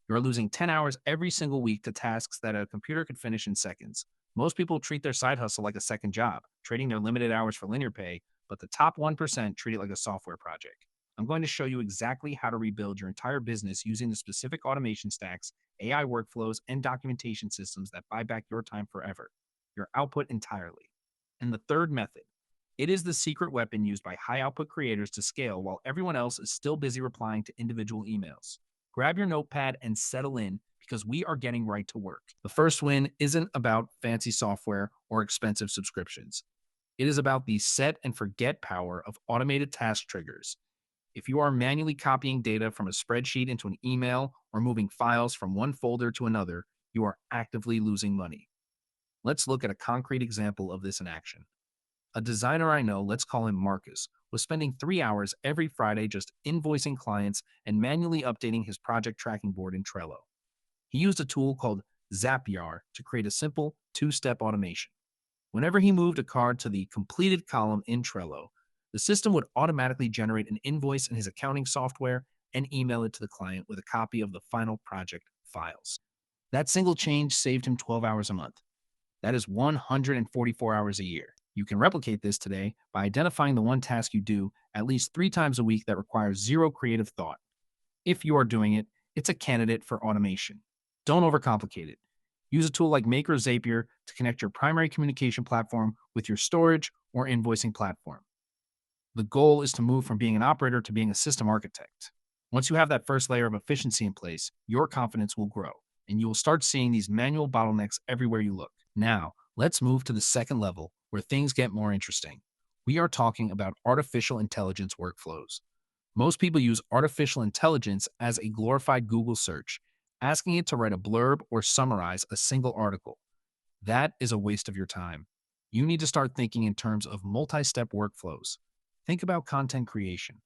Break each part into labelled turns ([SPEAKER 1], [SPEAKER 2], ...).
[SPEAKER 1] You are losing 10 hours every single week to tasks that a computer could finish in seconds. Most people treat their side hustle like a second job, trading their limited hours for linear pay, but the top 1% treat it like a software project. I'm going to show you exactly how to rebuild your entire business using the specific automation stacks, AI workflows, and documentation systems that buy back your time forever, your output entirely. And the third method, it is the secret weapon used by high output creators to scale while everyone else is still busy replying to individual emails. Grab your notepad and settle in because we are getting right to work. The first win isn't about fancy software or expensive subscriptions. It is about the set and forget power of automated task triggers. If you are manually copying data from a spreadsheet into an email or moving files from one folder to another, you are actively losing money. Let's look at a concrete example of this in action. A designer I know, let's call him Marcus, was spending 3 hours every Friday just invoicing clients and manually updating his project tracking board in Trello. He used a tool called Zapier to create a simple two-step automation. Whenever he moved a card to the completed column in Trello, the system would automatically generate an invoice in his accounting software and email it to the client with a copy of the final project files. That single change saved him 12 hours a month. That is 144 hours a year. You can replicate this today by identifying the one task you do at least 3 times a week that requires zero creative thought. If you are doing it, it's a candidate for automation. Don't overcomplicate it. Use a tool like Make or Zapier to connect your primary communication platform with your storage or invoicing platform. The goal is to move from being an operator to being a system architect. Once you have that first layer of efficiency in place, your confidence will grow, and you will start seeing these manual bottlenecks everywhere you look. Now, let's move to the second level where things get more interesting. We are talking about artificial intelligence workflows. Most people use artificial intelligence as a glorified Google search, asking it to write a blurb or summarize a single article. That is a waste of your time. You need to start thinking in terms of multi-step workflows. Think about content creation.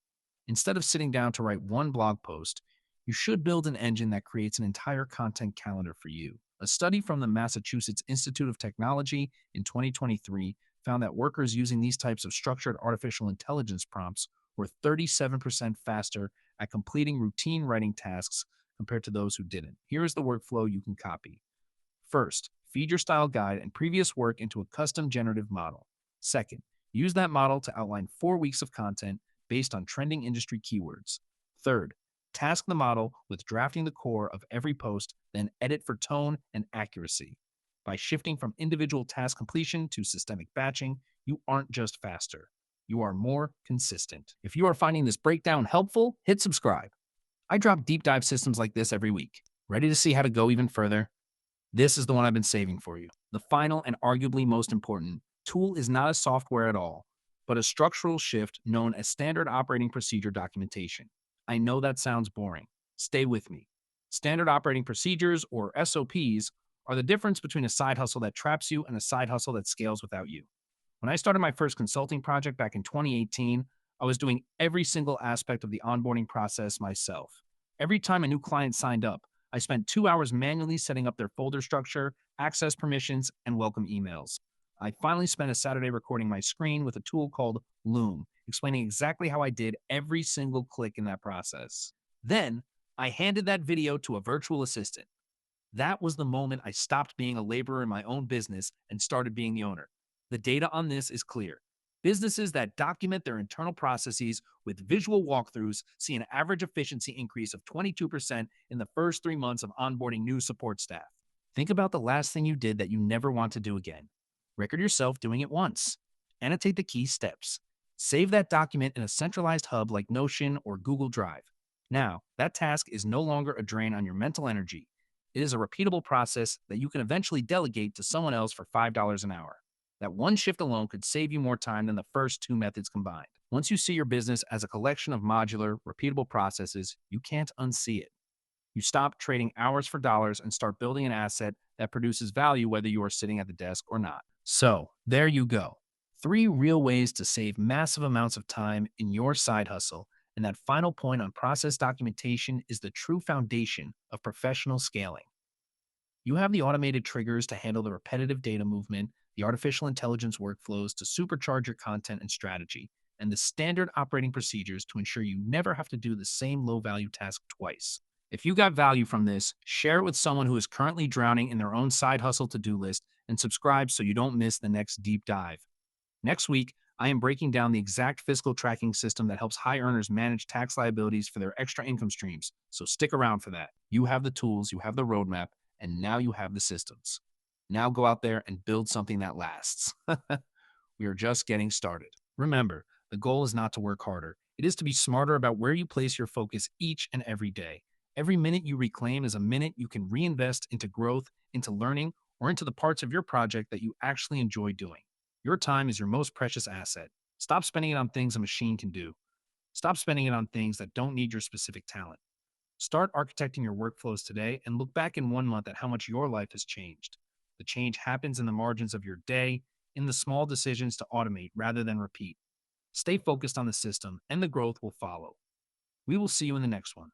[SPEAKER 1] Instead of sitting down to write one blog post, you should build an engine that creates an entire content calendar for you. A study from the Massachusetts Institute of Technology in 2023 found that workers using these types of structured artificial intelligence prompts were 37% faster at completing routine writing tasks compared to those who didn't. Here is the workflow you can copy. First, feed your style guide and previous work into a custom generative model. Second, use that model to outline 4 weeks of content based on trending industry keywords. Third, task the model with drafting the core of every post, then edit for tone and accuracy. By shifting from individual task completion to systemic batching, you aren't just faster, you are more consistent. If you are finding this breakdown helpful, hit subscribe. I drop deep dive systems like this every week. Ready to see how to go even further? This is the one I've been saving for you. The final and arguably most important tool is not a software at all, but a structural shift known as standard operating procedure documentation. I know that sounds boring. Stay with me. Standard operating procedures, or SOPs, are the difference between a side hustle that traps you and a side hustle that scales without you. When I started my first consulting project back in 2018, I was doing every single aspect of the onboarding process myself. Every time a new client signed up, I spent 2 hours manually setting up their folder structure, access permissions, and welcome emails. I finally spent a Saturday recording my screen with a tool called Loom, explaining exactly how I did every single click in that process. Then, I handed that video to a virtual assistant. That was the moment I stopped being a laborer in my own business and started being the owner. The data on this is clear. Businesses that document their internal processes with visual walkthroughs see an average efficiency increase of 22% in the first 3 months of onboarding new support staff. Think about the last thing you did that you never want to do again. Record yourself doing it once. Annotate the key steps. Save that document in a centralized hub like Notion or Google Drive. Now, that task is no longer a drain on your mental energy. It is a repeatable process that you can eventually delegate to someone else for $5 an hour. That one shift alone could save you more time than the first two methods combined. Once you see your business as a collection of modular, repeatable processes, you can't unsee it. You stop trading hours for dollars and start building an asset that produces value whether you are sitting at the desk or not. So, there you go. 3 real ways to save massive amounts of time in your side hustle, and that final point on process documentation is the true foundation of professional scaling. You have the automated triggers to handle the repetitive data movement, the artificial intelligence workflows to supercharge your content and strategy, and the standard operating procedures to ensure you never have to do the same low-value task twice. If you got value from this, share it with someone who is currently drowning in their own side hustle to do list and subscribe so you don't miss the next deep dive. Next week, I am breaking down the exact fiscal tracking system that helps high earners manage tax liabilities for their extra income streams. So stick around for that. You have the tools, you have the roadmap, and now you have the systems. Now go out there and build something that lasts. We are just getting started. Remember, the goal is not to work harder. It is to be smarter about where you place your focus each and every day. Every minute you reclaim is a minute you can reinvest into growth, into learning, or into the parts of your project that you actually enjoy doing. Your time is your most precious asset. Stop spending it on things a machine can do. Stop spending it on things that don't need your specific talent. Start architecting your workflows today and look back in 1 month at how much your life has changed. The change happens in the margins of your day, in the small decisions to automate rather than repeat. Stay focused on the system, and the growth will follow. We will see you in the next one.